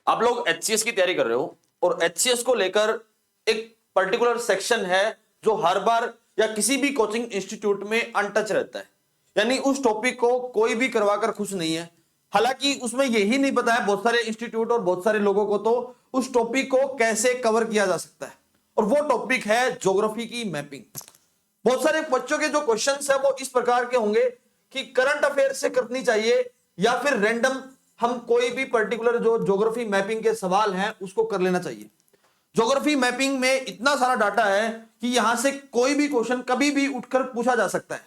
आप लोग एचसीएस की तैयारी कर रहे हो और एचसीएस को लेकर एक पर्टिकुलर सेक्शन है जो हर बार या किसी भी कोचिंग इंस्टीट्यूट में अनटच रहता है, यानी उस टॉपिक को कोई भी करवाकर खुश नहीं है। हालांकि उसमें यही नहीं पता है बहुत सारे इंस्टीट्यूट और बहुत सारे लोगों को तो उस टॉपिक को कैसे कवर किया जा सकता है, और वो टॉपिक है ज्योग्राफी की मैपिंग। बहुत सारे बच्चों के जो क्वेश्चंस है वो इस प्रकार के होंगे कि करंट अफेयर से करनी चाहिए या फिर रैंडम हम कोई भी पर्टिकुलर जो ज्योग्राफी मैपिंग के सवाल हैं उसको कर लेना चाहिए। ज्योग्राफी मैपिंग में इतना सारा डाटा है कि यहां से कोई भी क्वेश्चन कभी भी उठकर पूछा जा सकता है,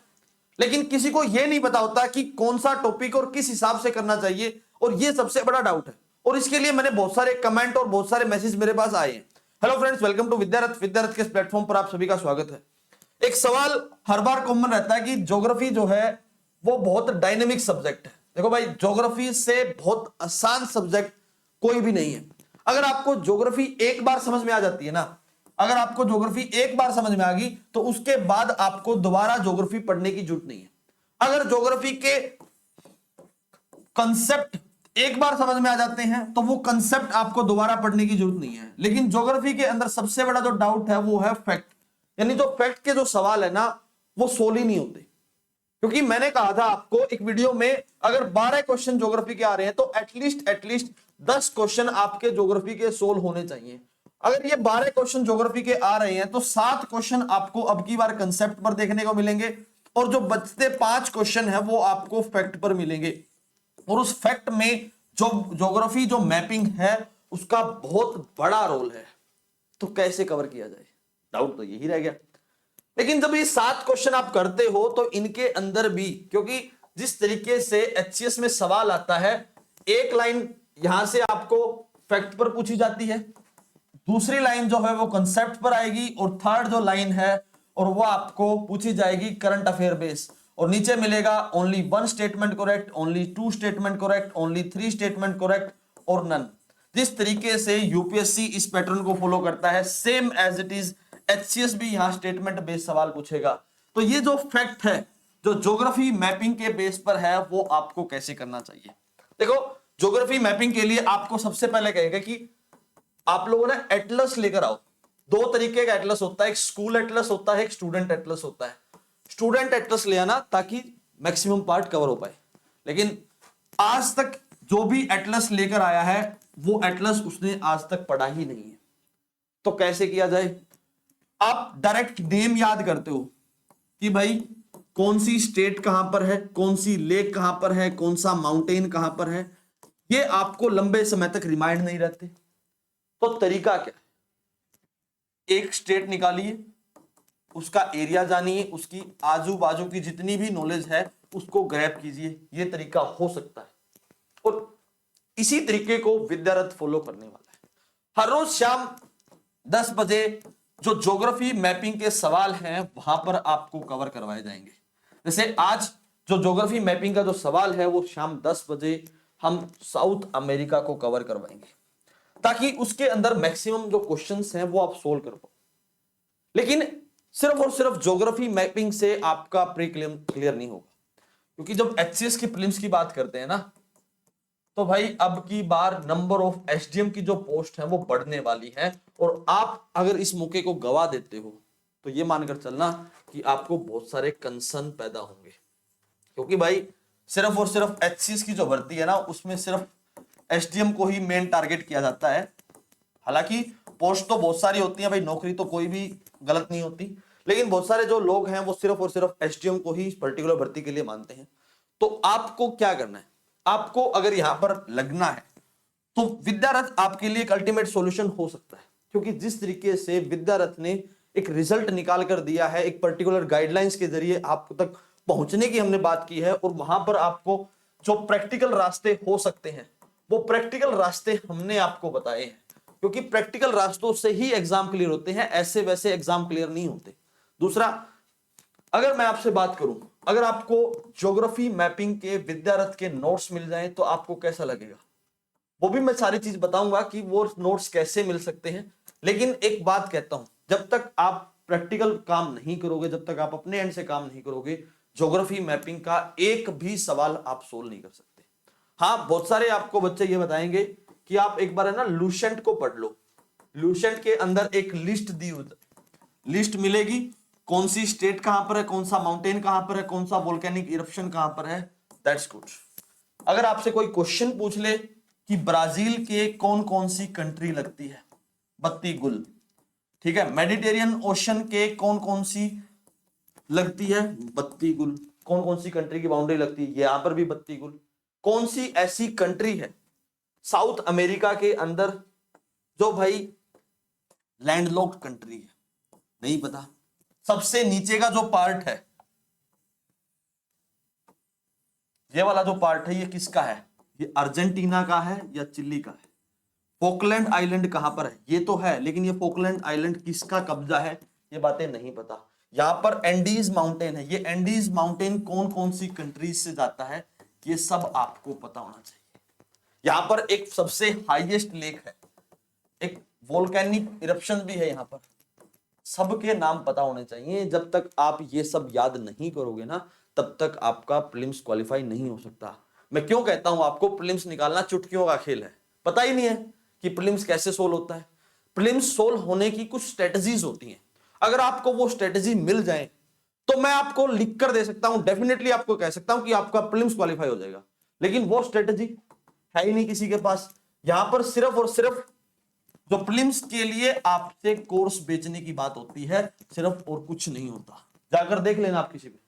लेकिन किसी को यह नहीं पता होता कि कौन सा टॉपिक और किस हिसाब से करना चाहिए, और यह सबसे बड़ा डाउट है। और इसके लिए मैंने बहुत सारे कमेंट और बहुत सारे मैसेज मेरे पास आए हैं। Hello friends, welcome to Vidyarath. Vidyarath के इस प्लेटफॉर्म पर आप सभी का स्वागत है। एक सवाल हर बार कॉमन रहता है कि ज्योग्राफी जो है वो बहुत डायनेमिक सब्जेक्ट है। देखो भाई, ज्योग्राफी से बहुत आसान सब्जेक्ट कोई भी नहीं है। अगर आपको ज्योग्राफी एक बार समझ में आ जाती है ना, अगर आपको ज्योग्राफी एक बार समझ में आ गई तो उसके बाद आपको दोबारा ज्योग्राफी पढ़ने की जरूरत नहीं है। अगर ज्योग्राफी के कंसेप्ट एक बार समझ में आ जाते हैं तो वो कंसेप्ट आपको दोबारा पढ़ने की जरूरत नहीं है। लेकिन ज्योग्राफी के अंदर सबसे बड़ा जो डाउट है वो है फैक्ट, यानी जो फैक्ट के जो सवाल है ना वो सोल्व ही नहीं होते। क्योंकि मैंने कहा था आपको एक वीडियो में, अगर 12 क्वेश्चन ज्योग्राफी के आ रहे हैं तो एटलीस्ट 10 क्वेश्चन आपके ज्योग्राफी के सोल्व होने चाहिए। अगर ये 12 क्वेश्चन ज्योग्राफी के आ रहे हैं तो 7 क्वेश्चन आपको अब की बार कंसेप्ट पर देखने को मिलेंगे, और जो बचते 5 क्वेश्चन है वो आपको फैक्ट पर मिलेंगे। और उस फैक्ट में जो ज्योग्राफी जो मैपिंग है उसका बहुत बड़ा रोल है। तो कैसे कवर किया जाए, डाउट तो यही रह गया। लेकिन जब ये 7 क्वेश्चन आप करते हो तो इनके अंदर भी, क्योंकि जिस तरीके से एचसीएस में सवाल आता है, एक लाइन यहां से आपको फैक्ट पर पूछी जाती है, दूसरी लाइन जो है वो कंसेप्ट पर आएगी, और थर्ड जो लाइन है और वो आपको पूछी जाएगी करंट अफेयर बेस, और नीचे मिलेगा only 1 statement correct, only 2 statement correct, only 3 statement correct और नन। जिस तरीके से यूपीएससी इस पैटर्न को फॉलो करता है, same as it is HCS भी यहां स्टेटमेंट बेस्ड सवाल पूछेगा। तो ये जो फैक्ट है जो ज्योग्राफी मैपिंग के बेस पर है वो आपको कैसे करना चाहिए। देखो, ज्योग्राफी मैपिंग के लिए आपको सबसे पहले कहेगा कि आप लोगों ने एटलस लेकर आओ। 2 तरीके का एटलस होता है, एक स्कूल एटलस होता है, एक स्टूडेंट एटलस होता है। स्टूडेंट एटलस ले आना ताकि मैक्सिमम पार्ट कवर हो पाए। लेकिन आज तक जो भी एटलस लेकर आया है वो एटलस उसने आज तक पढ़ा ही नहीं है। तो कैसे किया जाए, आप डायरेक्ट नेम याद करते हो कि भाई कौन सी स्टेट कहां पर है, कौन सी लेक कहां पर है, कौन सा माउंटेन कहां पर है, ये आपको लंबे समय तक रिमाइंड नहीं रहते। तो तरीका क्या है, एक स्टेट निकालिए, उसका एरिया जानिए, उसकी आजू बाजू की जितनी भी नॉलेज है उसको ग्रैब कीजिए। ये तरीका हो सकता है, और इसी तरीके को विद्यारथ फॉलो करने वाला है। हर रोज शाम 10 बजे जो ज्योग्राफी मैपिंग के सवाल हैं वहां पर आपको कवर करवाए जाएंगे। जैसे आज जो ज्योग्राफी मैपिंग का जो सवाल है वो शाम 10 बजे हम साउथ अमेरिका को कवर करवाएंगे, ताकि उसके अंदर मैक्सिमम जो क्वेश्चंस हैं वो आप सोल्व कर पाओ। लेकिन सिर्फ और सिर्फ ज्योग्राफी मैपिंग से आपका प्री क्लियर नहीं होगा, क्योंकि जब एचसीएस की प्रीलिम्स की बात करते हैं ना, तो भाई अब की बार नंबर ऑफ एसडीएम की जो पोस्ट है वो बढ़ने वाली है, और आप अगर इस मौके को गवा देते हो तो ये मानकर चलना कि आपको बहुत सारे कंसर्न पैदा होंगे। क्योंकि भाई सिर्फ और सिर्फ एचसीएस की जो भर्ती है ना उसमें सिर्फ एसडीएम को ही मेन टारगेट किया जाता है। हालांकि पोस्ट तो बहुत सारी होती है भाई, नौकरी तो कोई भी गलत नहीं होती, लेकिन बहुत सारे जो लोग हैं वो सिर्फ और सिर्फ एसडीएम को ही पर्टिकुलर भर्ती के लिए मानते हैं। तो आपको क्या करना है, आपको अगर यहां पर लगना है तो विद्यारथ आपके लिए एक अल्टीमेट सॉल्यूशन हो सकता है। क्योंकि जिस तरीके से विद्यारथ ने एक रिजल्ट निकाल कर दिया है, एक पर्टिकुलर गाइडलाइंस के जरिए आप तक पहुंचने की हमने बात की है, और वहां पर आपको जो प्रैक्टिकल रास्ते हो सकते हैं वो प्रैक्टिकल रास्ते हमने आपको बताए हैं। क्योंकि प्रैक्टिकल रास्तों से ही एग्जाम क्लियर होते हैं, ऐसे वैसे एग्जाम क्लियर नहीं होते। दूसरा, अगर मैं आपसे बात करूं, अगर आपको ज्योग्राफी मैपिंग के विद्यारथ के नोट्स मिल जाएं तो आपको कैसा लगेगा, वो भी मैं सारी चीज बताऊंगा कि वो नोट्स कैसे मिल सकते हैं। लेकिन एक बात कहता हूं, जब तक आप प्रैक्टिकल काम नहीं करोगे, जब तक आप अपने एंड से काम नहीं करोगे, ज्योग्राफी मैपिंग का एक भी सवाल आप सोल्व नहीं कर सकते। हाँ, बहुत सारे आपको बच्चे ये बताएंगे कि आप एक बार है ना लूसेंट को पढ़ लो। लूसेंट के अंदर एक लिस्ट दी हुई, लिस्ट मिलेगी, कौन सी स्टेट कहां पर है, कौन सा माउंटेन कहां पर है, कौन सा वोल्केनिक इरप्शन कहां पर है। That's good. अगर आपसे कोई क्वेश्चन पूछ ले कि ब्राजील के कौन कौन सी कंट्री लगती है, बत्ती गुल, ठीक है। मेडिटेरियन ओशन के कौन कौन सी लगती है, बत्ती गुल। कौन कौन सी कंट्री की बाउंड्री लगती है, यहां पर भी बत्ती गुल। कौन सी ऐसी कंट्री है साउथ अमेरिका के अंदर जो भाई लैंडलॉक्ड कंट्री है, नहीं पता। सबसे नीचे का जो पार्ट है, ये वाला जो पार्ट है, ये किसका है, ये अर्जेंटीना का है या चिली का है। फोकलैंड आइलैंड कहां पर है, ये तो है, लेकिन ये फोकलैंड आइलैंड किसका कब्जा है, ये बातें नहीं पता। यहां पर एंडीज माउंटेन है, ये एंडीज माउंटेन कौन कौन सी कंट्रीज से जाता है, ये सब आपको पता होना चाहिए। यहां पर एक सबसे हाईएस्ट लेक है, एक वोल्केनिक इरप्शन भी है यहां पर, सबके नाम पता होने चाहिए। जब तक आप ये सब याद नहीं करोगे ना, तब तक आपका प्रीलिम्स क्वालिफाई नहीं हो सकता। मैं क्यों कहता हूं आपको प्रीलिम्स निकालना चुटकियों का खेल है, पता ही नहीं है कि प्रीलिम्स कैसे सोल्व होता है। प्रीलिम्स सोल्व होने की कुछ स्ट्रेटजीज होती हैं, अगर आपको वो स्ट्रेटजी मिल जाए तो मैं आपको लिख कर दे सकता हूं, डेफिनेटली आपको कह सकता हूं कि आपका प्रीलिम्स क्वालिफाई हो जाएगा। लेकिन वो स्ट्रेटजी है ही नहीं किसी के पास। यहां पर सिर्फ और सिर्फ जो प्रीलिम्स के लिए आपसे कोर्स बेचने की बात होती है, सिर्फ और कुछ नहीं होता। जाकर देख लेना आप किसी भी।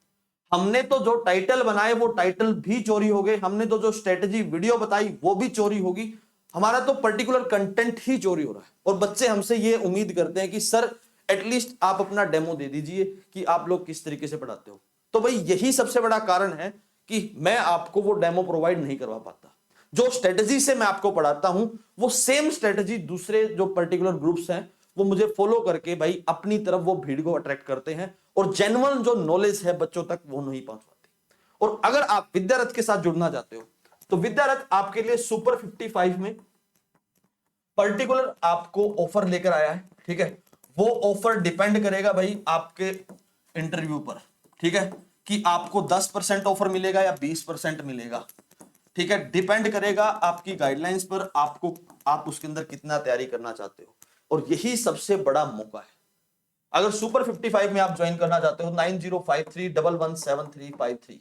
हमने तो जो टाइटल बनाए वो टाइटल भी चोरी हो गए, हमने तो जो स्ट्रेटजी वीडियो बताई वो भी चोरी होगी, हमारा तो पर्टिकुलर कंटेंट ही चोरी हो रहा है। और बच्चे हमसे ये उम्मीद करते हैं कि सर एटलीस्ट आप अपना डेमो दे दीजिए कि आप लोग किस तरीके से पढ़ाते हो। तो भाई यही सबसे बड़ा कारण है कि मैं आपको वो डेमो प्रोवाइड नहीं करवा पाता। जो स्ट्रेटजी से मैं आपको पढ़ाता हूं वो सेम स्ट्रेटजी दूसरे जो पर्टिकुलर ग्रुप्स हैं वो मुझे फॉलो करके भाई अपनी तरफ वो भीड़ को अट्रैक्ट करते हैं, और जेन्युइन जो नॉलेज है बच्चों तक वो नहीं पहुंच पाती। और अगर आप विद्यारथ के साथ जुड़ना चाहते हो तो विद्यारथ आपके लिए सुपर 55 में पर्टिकुलर आपको ऑफर लेकर आया है, ठीक है। वो ऑफर डिपेंड करेगा भाई आपके इंटरव्यू पर, ठीक है, कि आपको 10% ऑफर मिलेगा या 20% मिलेगा, ठीक है। डिपेंड करेगा आपकी गाइडलाइंस पर, आपको आप उसके अंदर कितना तैयारी करना चाहते हो। और यही सबसे बड़ा मौका है। अगर सुपर 55 में आप ज्वाइन करना चाहते हो 9053117353,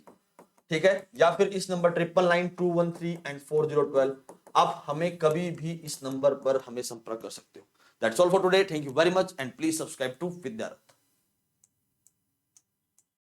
ठीक है, या फिर इस नंबर 999213 आप हमें कभी भी इस नंबर पर हमें संपर्क कर सकते हो। That's all for today, thank you very much and please subscribe to विद्यारथ।